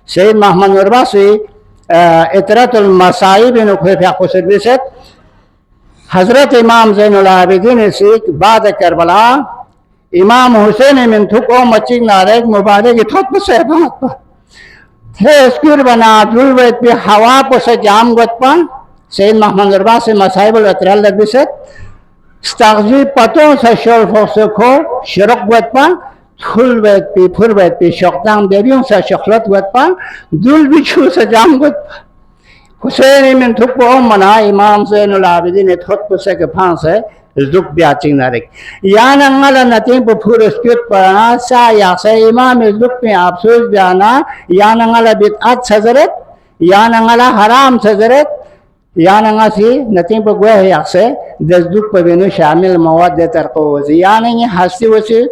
سید محمد نورباسی اطرت المصائب نخوف خسر بسد حضرت امام زین العابدین سیک بعد کربلا امام حسین من تھکو مچک نارک مبارک تھوت بسیبات پا تھے اسکر بنا دلویت پی ہوا پس جام گت پا سید محمد نورباسی مصائب الاطرال لگ بسد استغذی پتوں سے شور فوسکو شرق گت پا پھول بیت پی شوقتان بیبیوں سے شخلت گت پا دل بچھو سے جام گت پا حسین من تھکو منا امام زین العابدین تھوت پسے کے پھانس ہے زک بیاچنگ نارک یانا نگل نتیم پا پھور اسکیت پرانا سا یاکسے امام زک پی افسوس بیانا یانا نگل بدعات سزرت یانا نگل حرام سزرت یانا نگل سی نتیم پا گوہ یاکسے دزدک پا بینو شامل مواد ترقوز یانا نگل ہستی وسی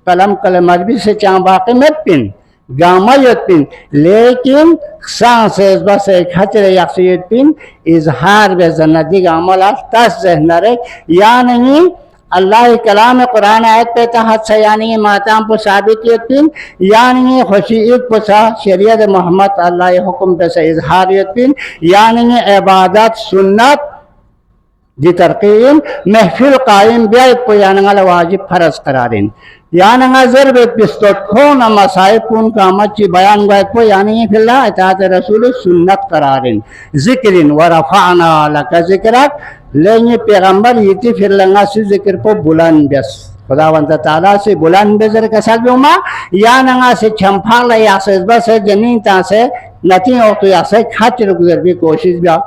قلم مذبی سے چاہاں باقی مت پن گاما یت پن لیکن سان سے اس بس ایک حجر یقصیت پن اظہار بے زندگی عملہ تس ذہن رک یعنی اللہ کلام قرآن آیت پہ تحت سے یعنی ماتام پر ثابت یت پن یعنی خوشیت پر شریعت محمد اللہ حکم پہ سے اظہار یت پن یعنی عبادت سنت دی ترقیم محفل قائم بیعت پہ یعنی واجب فرض قرارین یعنی ضرب پستوت کھون مسائب کون قامت چی بیان گویت پو یعنی فی اللہ اطاعت رسول سنت قرارن ذکرن ورفعنا لکا ذکرک لینی پیغمبر یتی پھر لنگا سی ذکر پو بلند بیس خداوند تعالیٰ سے بلند بیزر کسل بیوما یعنی سے چھمپاک لیا سے اس بس جنین تا سے نتین اوتو یا سے کھچ رک ذر بھی کوشش بیا